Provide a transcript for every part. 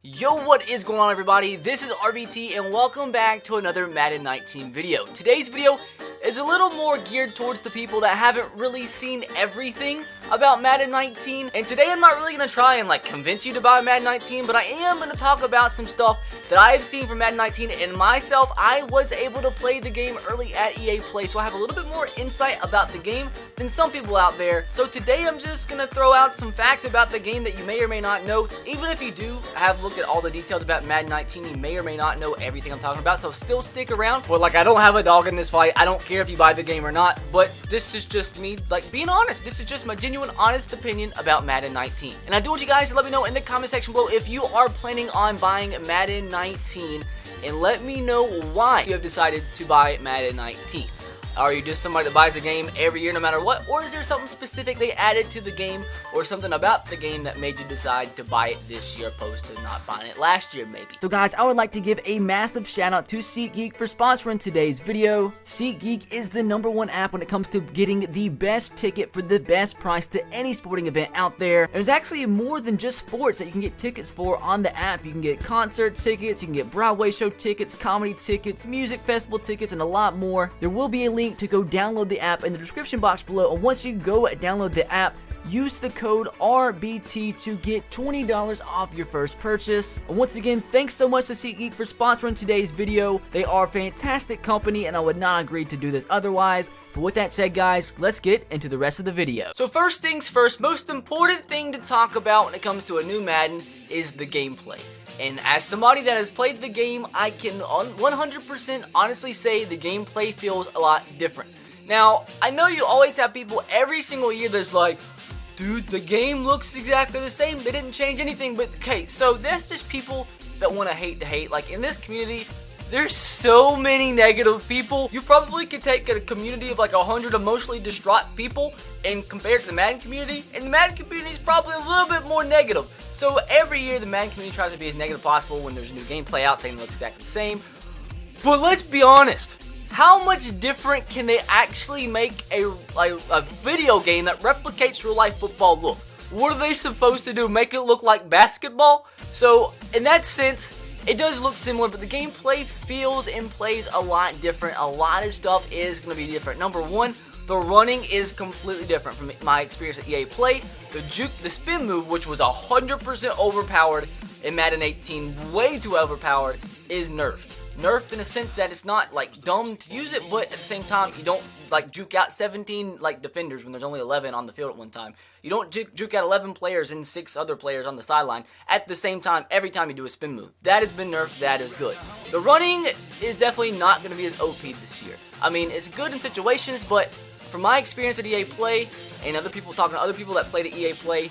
Yo, what is going on, everybody? This is RBT and welcome back to another Madden 19 video. Today's video is a little more geared towards the people that haven't really seen everything about Madden 19, and today I'm not really going to try and convince you to buy Madden 19, but I am going to talk about some stuff that I've seen from Madden 19, and myself, I was able to play the game early at EA Play, so I have a little bit more insight about the game than some people out there. So today I'm just going to throw out some facts about the game that you may or may not know. Even if you do have looked at all the details about Madden 19, you may or may not know everything I'm talking about, so still stick around. But I don't have a dog in this fight. I don't care if you buy the game or not, but this is just me being honest. This is just my genuine honest opinion about Madden 19. And I do want you guys to let me know in the comment section below if you are planning on buying Madden 19, and let me know why you have decided to buy Madden 19. Are you just somebody that buys the game every year no matter what? Or is there something specific they added to the game or something about the game that made you decide to buy it this year opposed to not buying it last year maybe? So guys, I would like to give a massive shout out to SeatGeek for sponsoring today's video. SeatGeek is the #1 app when it comes to getting the best ticket for the best price to any sporting event out there. There's actually more than just sports that you can get tickets for on the app. You can get concert tickets, you can get Broadway show tickets, comedy tickets, music festival tickets, and a lot more. There will be a link to go download the app in the description box below, and once you go download the app, use the code RBT to get $20 off your first purchase. And once again, thanks so much to SeatGeek for sponsoring today's video. They are a fantastic company, and I would not agree to do this otherwise. But with that said, guys, let's get into the rest of the video. So first things first, most important thing to talk about when it comes to a new Madden is the gameplay. And as somebody that has played the game, I can 100% honestly say the gameplay feels a lot different. Now, I know you always have people every single year that's like, dude, the game looks exactly the same, they didn't change anything. But okay, so that's just people that want to hate to hate. In this community, there's so many negative people. You probably could take a community of 100 emotionally distraught people and compare it to the Madden community, and the Madden community is probably a little bit more negative. So every year the Madden community tries to be as negative as possible when there's new gameplay out saying it looks exactly the same. But let's be honest, how much different can they actually make a video game that replicates real life football look? What are they supposed to do? Make it look like basketball? So in that sense, it does look similar, but the gameplay feels and plays a lot different. A lot of stuff is going to be different. Number one, the running is completely different from my experience at EA Play. The spin move, which was 100% overpowered in Madden 18, way too overpowered, is nerfed. Nerfed in a sense that it's not dumb to use it, but at the same time you don't juke out 17 defenders when there's only 11 on the field at one time. You don't juke out 11 players and 6 other players on the sideline at the same time every time you do a spin move. That has been nerfed. That is good. The running is definitely not going to be as OP this year. I mean, it's good in situations, but from my experience at EA Play and other people talking to other people that played at EA Play,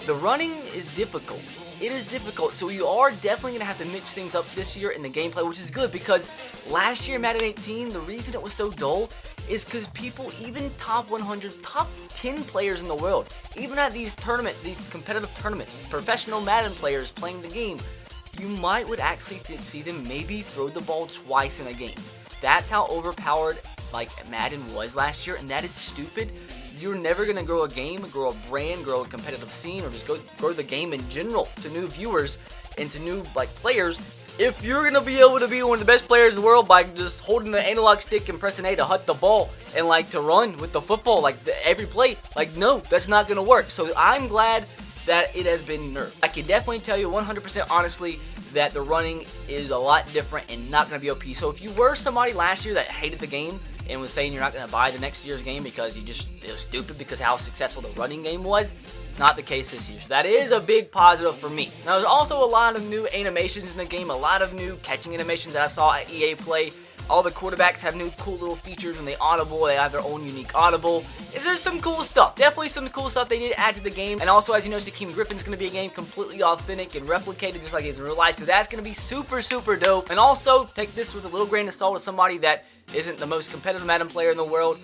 the running is difficult. It is difficult, so you are definitely going to have to mix things up this year in the gameplay, which is good because last year Madden 18, the reason it was so dull is because people, even top 100, top 10 players in the world, even at these tournaments, these competitive tournaments, professional Madden players playing the game, you would actually see them maybe throw the ball twice in a game. That's how overpowered Madden was last year, and that is stupid. You're never going to grow a game, grow a brand, grow a competitive scene, or just grow the game in general to new viewers and to new players if you're going to be able to be one of the best players in the world by just holding the analog stick and pressing A to hut the ball and to run with the football every play. No, that's not going to work. So I'm glad that it has been nerfed. I can definitely tell you 100% honestly that the running is a lot different and not going to be OP. So if you were somebody last year that hated the game and was saying you're not going to buy the next year's game because it was stupid because how successful the running game was, not the case this year. So that is a big positive for me. Now, there's also a lot of new animations in the game, a lot of new catching animations that I saw at EA Play. All the quarterbacks have new cool little features when they audible. They have their own unique audible. There's some cool stuff. Definitely some cool stuff they did add to the game. And also, as you know, Shaquem Griffin's going to be a game completely authentic and replicated just like he is in real life. So that's going to be super, super dope. And also, take this with a little grain of salt as somebody that isn't the most competitive Madden player in the world.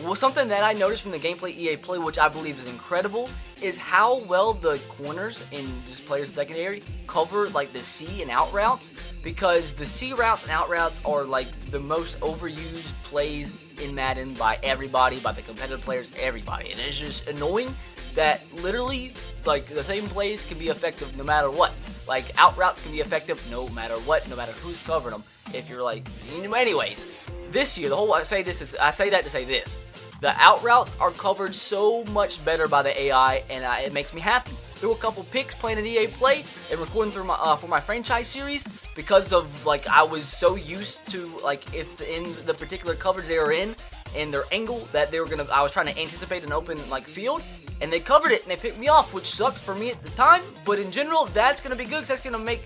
Well, something that I noticed from the gameplay EA Play, which I believe is incredible, is how well the corners and just players in secondary cover the C and out routes, because the C routes and out routes are the most overused plays in Madden by everybody, by the competitive players, everybody, and it's just annoying that literally the same plays can be effective no matter what. Like, out routes can be effective no matter what, no matter who's covering them. If you're like, anyways, this year, I say that to say this. The out routes are covered so much better by the AI, and it makes me happy. Threw a couple picks playing an EA Play and recording through my for my franchise series because of like I was so used to like if in the particular coverage they were in and their angle that I was trying to anticipate an open like field, and they covered it and they picked me off, which sucked for me at the time. But in general, that's gonna be good because that's gonna make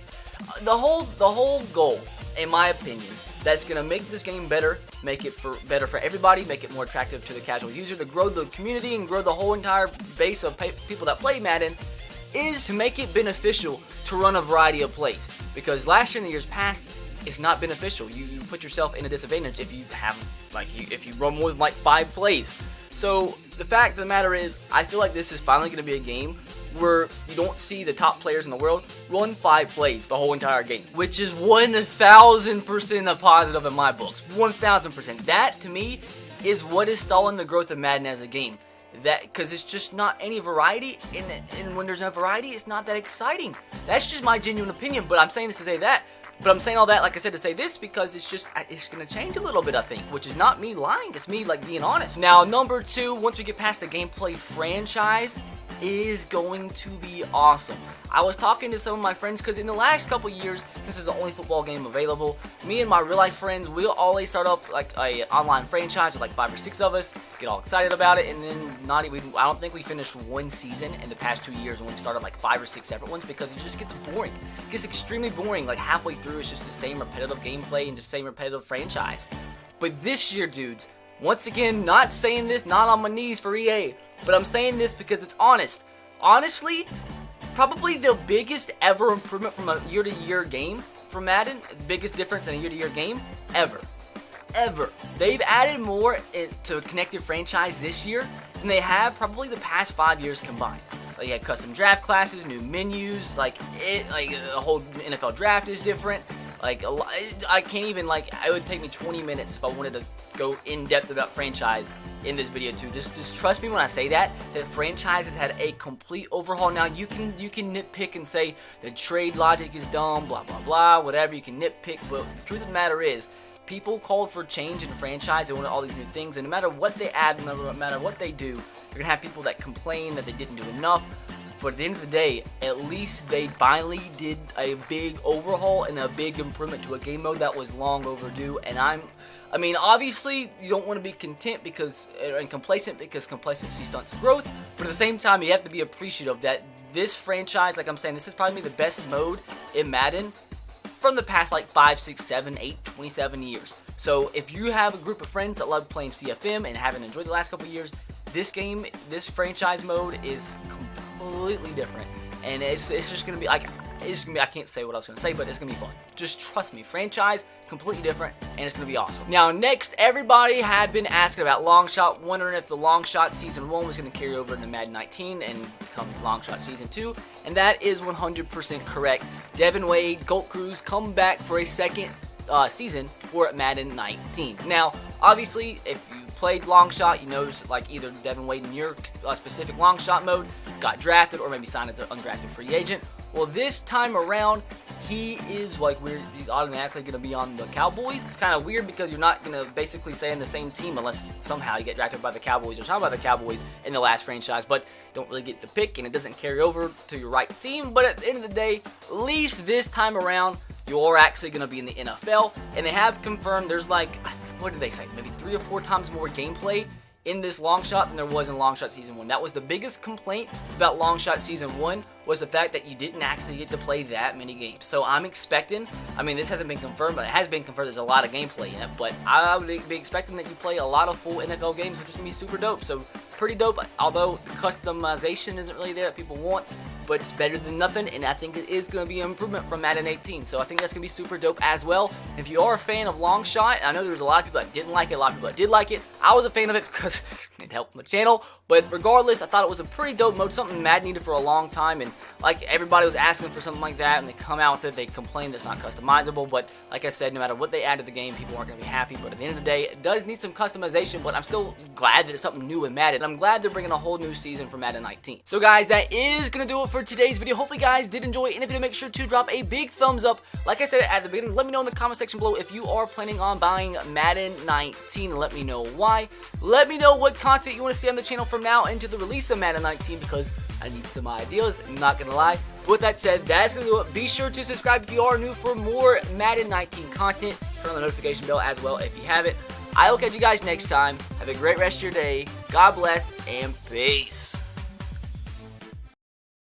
the whole goal, in my opinion, that's going to make this game better, make it better for everybody, make it more attractive to the casual user, to grow the community and grow the whole entire base of people that play Madden, is to make it beneficial to run a variety of plays. Because last year and the years past, it's not beneficial. You put yourself in a disadvantage if you have if you run more than like 5 plays. So the fact of the matter is, I feel like this is finally going to be a game where you don't see the top players in the world run 5 plays the whole entire game, which is 1,000% a positive in my books. 1,000%. That to me is what is stalling the growth of Madden as a game. That because it's just not any variety, and when there's no variety, it's not that exciting. That's just my genuine opinion. But I'm saying this to say that. But I'm saying all that, like I said, to say this because it's going to change a little bit, I think, which is not me lying. It's me, like, being honest. Now, number 2, once we get past the gameplay franchise, is going to be awesome. I was talking to some of my friends because in the last couple years, since it's the only football game available, me and my real life friends, we'll always start up like a online franchise with like 5 or 6 of us, get all excited about it, and then I don't think we finished one season in the past 2 years when we started like 5 or 6 separate ones because it just gets boring. It gets extremely boring. Like halfway through, it's just the same repetitive gameplay and just same repetitive franchise. But this year, dudes, once again, not saying this, not on my knees for EA, but I'm saying this because it's honest. Honestly, probably the biggest ever improvement from a year-to-year game for Madden, biggest difference in a year-to-year game ever. They've added more to Connected Franchise this year than they have probably the past 5 years combined. Like, you had custom draft classes, new menus, the whole NFL draft is different. Like, I can't even, it would take me 20 minutes if I wanted to go in-depth about franchise in this video too. Just trust me when I say that franchise has had a complete overhaul. Now, you can nitpick and say the trade logic is dumb, blah, blah, blah, whatever. You can nitpick, but the truth of the matter is, people called for change in franchise. They wanted all these new things, and no matter what they add, no matter what they do, you're going to have people that complain that they didn't do enough. But at the end of the day, at least they finally did a big overhaul and a big improvement to a game mode that was long overdue. And obviously, you don't want to be complacent because complacency stunts growth. But at the same time, you have to be appreciative that this franchise, like I'm saying, this is probably the best mode in Madden from the past 5, 6, 7, 8, 27 years. So if you have a group of friends that love playing CFM and haven't enjoyed the last couple of years, this franchise mode is completely different, and it's just gonna be I can't say what I was gonna say, but it's gonna be fun. Just trust me, franchise completely different, and it's gonna be awesome. Now, next, everybody had been asking about Longshot, wondering if the Longshot Season 1 was gonna carry over into Madden 19 and become Longshot Season 2, and that is 100% correct. Devin Wade, Gold Cruz come back for a second season for Madden 19. Now, obviously, if you played Longshot, you notice either Devin Wade in your specific Longshot mode got drafted or maybe signed as an undrafted free agent. Well, this time around, he is he's automatically going to be on the Cowboys. It's kind of weird because you're not going to basically stay in the same team unless somehow you get drafted by the Cowboys or signed by the Cowboys in the last franchise, but don't really get the pick and it doesn't carry over to your right team. But at the end of the day, at least this time around, you're actually going to be in the NFL, and they have confirmed there's what did they say? Maybe 3 or 4 times more gameplay in this Longshot than there was in Longshot Season 1. That was the biggest complaint about Longshot Season 1 was the fact that you didn't actually get to play that many games. So I'm expecting, this hasn't been confirmed, but it has been confirmed there's a lot of gameplay in it, but I would be expecting that you play a lot of full NFL games, which is going to be super dope. So pretty dope, although the customization isn't really there that people want, but it's better than nothing, and I think it is going to be an improvement from Madden 18, so I think that's going to be super dope as well. If you are a fan of Longshot, I know there was a lot of people that didn't like it, a lot of people that did like it. I was a fan of it because it helped my channel, but regardless, I thought it was a pretty dope mode, something Madden needed for a long time, and everybody was asking for something like that, and they come out with it, they complain that it's not customizable, but like I said, no matter what they add to the game, people aren't going to be happy, but at the end of the day, it does need some customization, but I'm still glad that it's something new in Madden. I'm glad they're bringing a whole new season for Madden 19. So guys, that is going to do it for for today's video. Hopefully you guys did enjoy, and if you did, make sure to drop a big thumbs up. Like I said at the beginning, let me know in the comment section below if you are planning on buying Madden 19, and let me know why. Let me know what content you want to see on the channel from now into the release of Madden 19, because I need some ideas, I'm not gonna lie. With that said, that's gonna do it. Be sure to subscribe if you are new for more Madden 19 content. Turn on the notification bell as well if you haven't. I will catch you guys next time. Have a great rest of your day. God bless and peace.